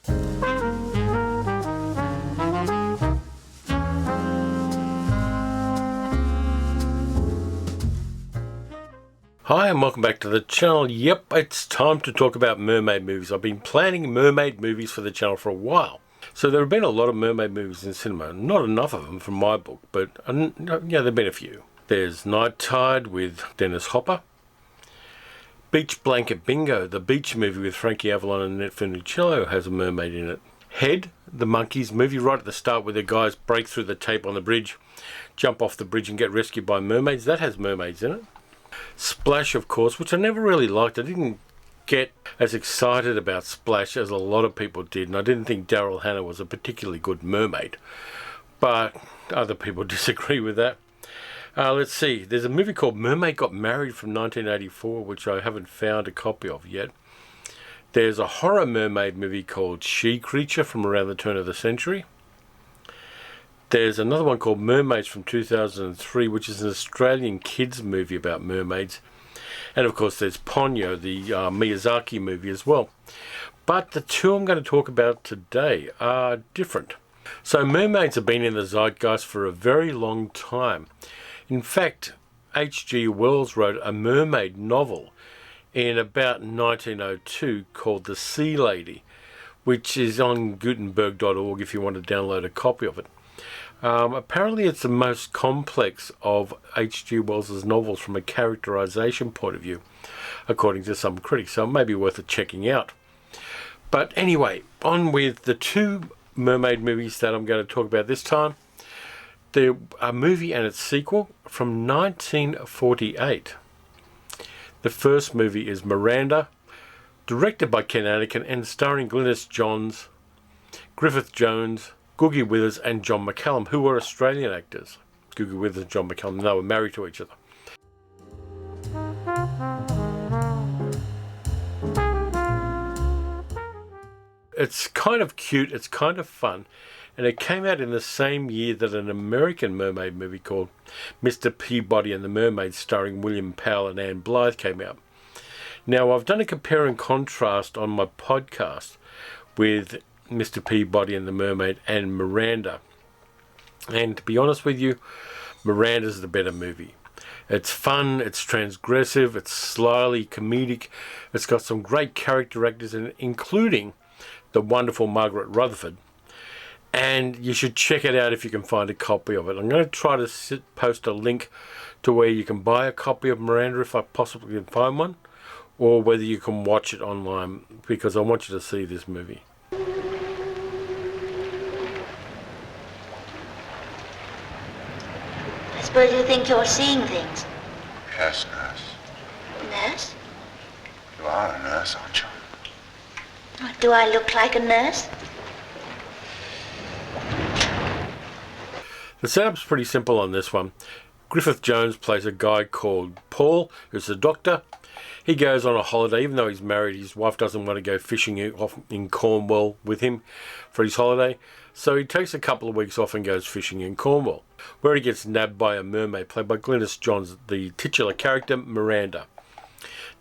Hi and welcome back to the channel. Yep, it's time to talk about mermaid movies. I've been planning mermaid movies for the channel for a while. So there have been a lot of mermaid movies in cinema. Not enough of them from my book, but yeah, there have been a few. There's Night Tide with Dennis Hopper. Beach Blanket Bingo, the beach movie with Frankie Avalon and Annette Funicello, has a mermaid in it. Head, the Monkeys movie, right at the start where the guys break through the tape on the bridge, jump off the bridge and get rescued by mermaids. That has mermaids in it. Splash, of course, which I never really liked. I didn't get as excited about Splash as a lot of people did, and I didn't think Daryl Hannah was a particularly good mermaid. But other people disagree with that. Let's see. There's a movie called Mermaid Got Married from 1984, which I haven't found a copy of yet. There's a horror mermaid movie called She Creature from around the turn of the century. There's another one called Mermaids from 2003, which is an Australian kids movie about mermaids. And of course there's Ponyo, the Miyazaki movie as well. But the two I'm going to talk about today are different. So mermaids have been in the zeitgeist for a very long time. In fact, H.G. Wells wrote a mermaid novel in about 1902 called The Sea Lady, which is on Gutenberg.org if you want to download a copy of it. Apparently it's the most complex of H.G. Wells' novels from a characterization point of view, according to some critics, so it may be worth it checking out. But anyway, on with the two mermaid movies that I'm going to talk about this time. The movie and its sequel from 1948. The first movie is Miranda, directed by Ken Anakin and starring Glynis Johns, Griffith Jones, Googie Withers and John McCallum, who were Australian actors. Googie Withers and John McCallum, they were married to each other. It's kind of cute, it's kind of fun, and it came out in the same year that an American mermaid movie called Mr. Peabody and the Mermaid, starring William Powell and Anne Blythe, came out. Now, I've done a compare and contrast on my podcast with Mr. Peabody and the Mermaid and Miranda. And to be honest with you, Miranda's the better movie. It's fun, it's transgressive, it's slyly comedic, it's got some great character actors in it, including the wonderful Margaret Rutherford. And you should check it out if you can find a copy of it. I'm going to try to post a link to where you can buy a copy of Miranda if I possibly can find one, or whether you can watch it online, because I want you to see this movie. I suppose you think you're seeing things? Yes, nurse. Nurse? You are a nurse, aren't you? Do I look like a nurse? The setup's pretty simple on this one. Griffith Jones plays a guy called Paul, who's a doctor. He goes on a holiday, even though he's married. His wife doesn't want to go fishing in Cornwall with him for his holiday. So he takes a couple of weeks off and goes fishing in Cornwall, where he gets nabbed by a mermaid played by Glynis Johns, the titular character, Miranda.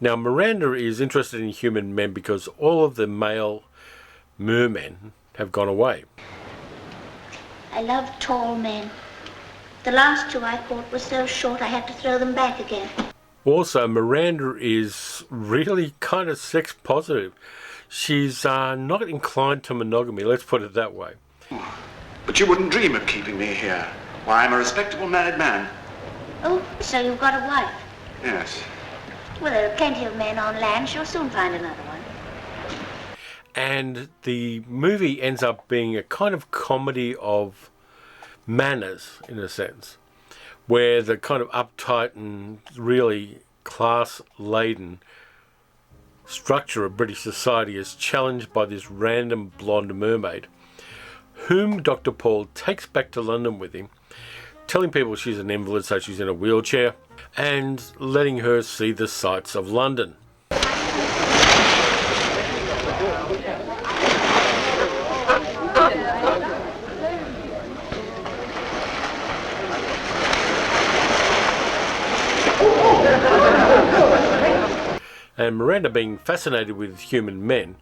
Now, Miranda is interested in human men because all of the male mermen have gone away. I love tall men. The last two I caught were so short I had to throw them back again. Also, Miranda is really kind of sex positive. She's not inclined to monogamy, let's put it that way. But you wouldn't dream of keeping me here. Why, I'm a respectable married man. Oh, so you've got a wife? Yes. Well, there are plenty of men on land. She'll soon find another one. And the movie ends up being a kind of comedy of manners, in a sense, where the kind of uptight and really class-laden structure of British society is challenged by this random blonde mermaid, whom Dr. Paul takes back to London with him, telling people she's an invalid, so she's in a wheelchair, and letting her see the sights of London. And Miranda, being fascinated with human men,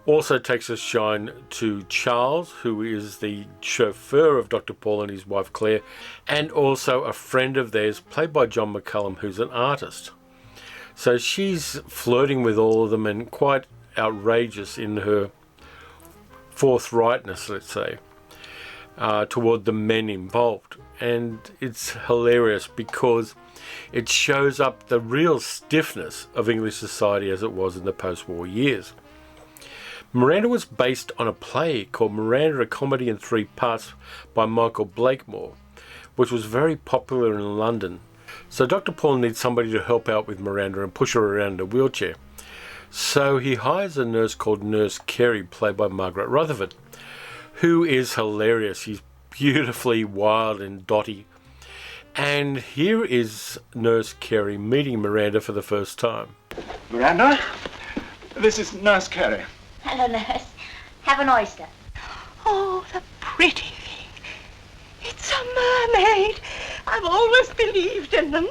Also takes a shine to Charles, who is the chauffeur of Dr. Paul and his wife Claire, and also a friend of theirs, played by John McCullum, who's an artist. So she's flirting with all of them and quite outrageous in her forthrightness, let's say, toward the men involved. And it's hilarious because it shows up the real stiffness of English society as it was in the post-war years. Miranda was based on a play called Miranda, a Comedy in 3 Parts by Michael Blakemore, which was very popular in London. So Dr. Paul needs somebody to help out with Miranda and push her around in a wheelchair. So he hires a nurse called Nurse Carey, played by Margaret Rutherford, who is hilarious. She's beautifully wild and dotty. And here is Nurse Carey meeting Miranda for the first time. Miranda, this is Nurse Carey. Hello, nurse. Have an oyster. Oh, the pretty thing. It's a mermaid. I've always believed in them.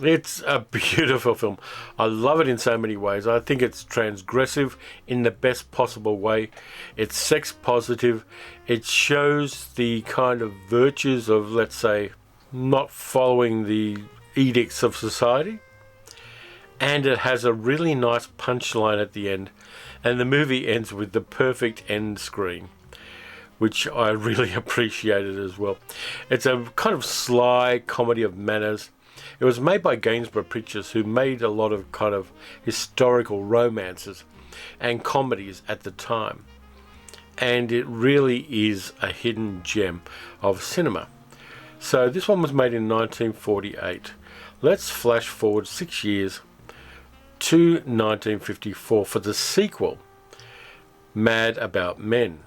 It's a beautiful film. I love it in so many ways. I think it's transgressive in the best possible way. It's sex positive. It shows the kind of virtues of, let's say, not following the edicts of society. And it has a really nice punchline at the end. And the movie ends with the perfect end screen, which I really appreciated as well. It's a kind of sly comedy of manners. It was made by Gainsborough Pictures, who made a lot of kind of historical romances and comedies at the time. And it really is a hidden gem of cinema. So this one was made in 1948. Let's flash forward 6 years to 1954 for the sequel, Mad About Men.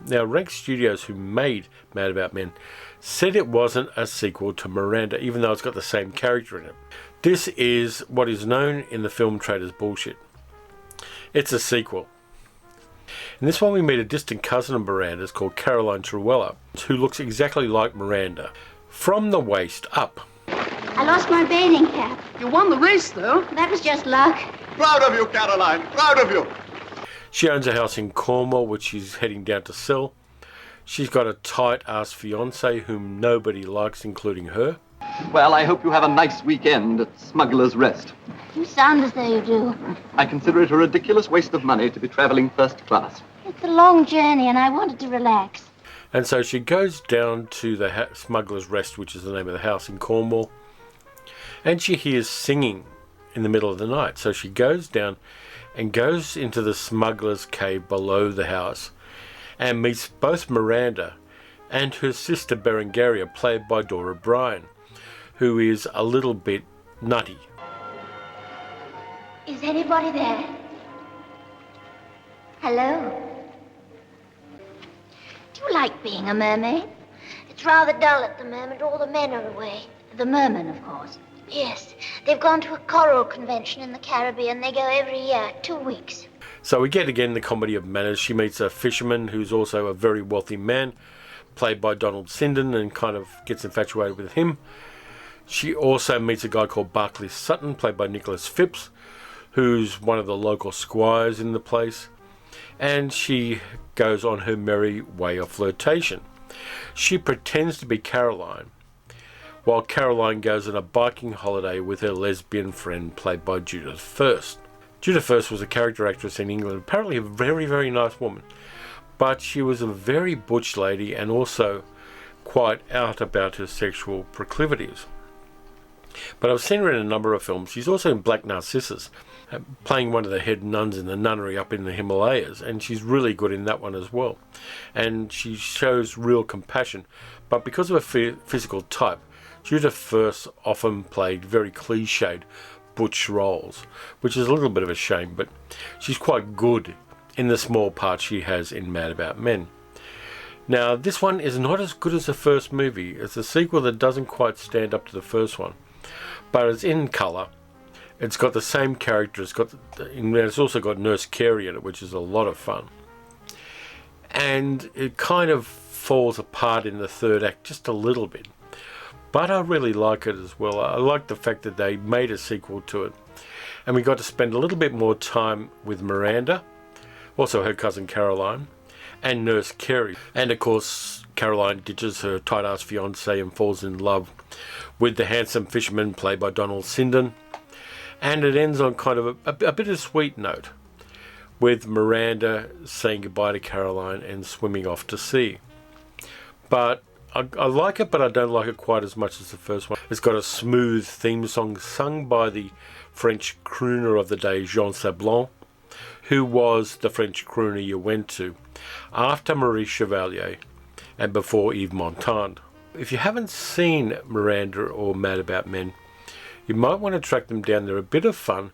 Now, Rank Studios, who made Mad About Men, said it wasn't a sequel to Miranda, even though it's got the same character in it. This is what is known in the film trade as bullshit. It's a sequel. In this one we meet a distant cousin of Miranda's called Caroline Truella, who looks exactly like Miranda, from the waist up. I lost my bathing cap. You won the race, though. That was just luck. Proud of you, Caroline. Proud of you. She owns a house in Cornwall, which she's heading down to sell. She's got a tight-ass fiancé whom nobody likes, including her. Well, I hope you have a nice weekend at Smuggler's Rest. You sound as though you do. I consider it a ridiculous waste of money to be traveling first class. It's a long journey and I wanted to relax. And so she goes down to the Smuggler's Rest, which is the name of the house in Cornwall, and she hears singing in the middle of the night. So she goes down and goes into the smuggler's cave below the house and meets both Miranda and her sister Berengaria, played by Dora Bryan, who is a little bit nutty. Is anybody there? Hello? Do you like being a mermaid? It's rather dull at the moment. All the men are away. The mermen, of course. Yes, they've gone to a choral convention in the Caribbean. They go every year, 2 weeks. So we get again the comedy of manners. She meets a fisherman who's also a very wealthy man, played by Donald Sinden, and kind of gets infatuated with him. She also meets a guy called Barclay Sutton, played by Nicholas Phipps, who's one of the local squires in the place. And she goes on her merry way of flirtation. She pretends to be Caroline, while Caroline goes on a biking holiday with her lesbian friend, played by Judith First. Judith First was a character actress in England, apparently a very, very nice woman, but she was a very butch lady and also quite out about her sexual proclivities. But I've seen her in a number of films. She's also in Black Narcissus, playing one of the head nuns in the nunnery up in the Himalayas, and she's really good in that one as well. And she shows real compassion, but because of her physical type, Judith First often played very cliched butch roles, which is a little bit of a shame, but she's quite good in the small part she has in Mad About Men. Now, this one is not as good as the first movie. It's a sequel that doesn't quite stand up to the first one, but it's in colour. It's got the same character. It's also got Nurse Carey in it, which is a lot of fun. And it kind of falls apart in the third act just a little bit. But I really like it as well. I like the fact that they made a sequel to it. And we got to spend a little bit more time with Miranda, also her cousin Caroline, and Nurse Carey. And of course, Caroline ditches her tight-ass fiancé and falls in love with the handsome fisherman played by Donald Sinden. And it ends on kind of a bittersweet note, with Miranda saying goodbye to Caroline and swimming off to sea. But I like it, but I don't like it quite as much as the first one. It's got a smooth theme song sung by the French crooner of the day, Jean Sablon, who was the French crooner you went to after Maurice Chevalier and before Yves Montand. If you haven't seen Miranda or Mad About Men, you might want to track them down. They're a bit of fun.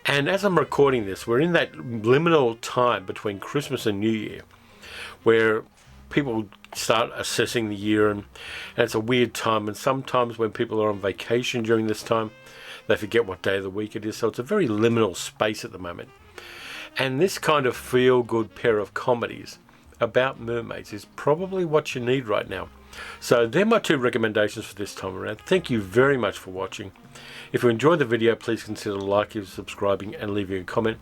And as I'm recording this, we're in that liminal time between Christmas and New Year, where people start assessing the year, and it's a weird time. And sometimes when people are on vacation during this time, they forget what day of the week it is. So it's a very liminal space at the moment. And this kind of feel-good pair of comedies about mermaids is probably what you need right now. So they're my two recommendations for this time around. Thank you very much for watching. If you enjoyed the video, please consider liking, subscribing, and leaving a comment.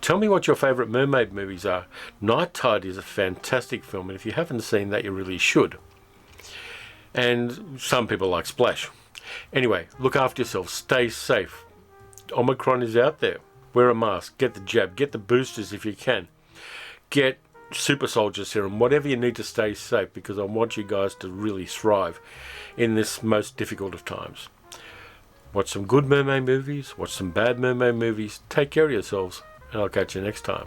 Tell me what your favourite mermaid movies are. Night Tide is a fantastic film, and if you haven't seen that, you really should. And some people like Splash. Anyway, look after yourself. Stay safe. Omicron is out there. Wear a mask. Get the jab. Get the boosters if you can. Get super soldier serum. Whatever you need to stay safe, because I want you guys to really thrive in this most difficult of times. Watch some good mermaid movies. Watch some bad mermaid movies. Take care of yourselves. And I'll catch you next time.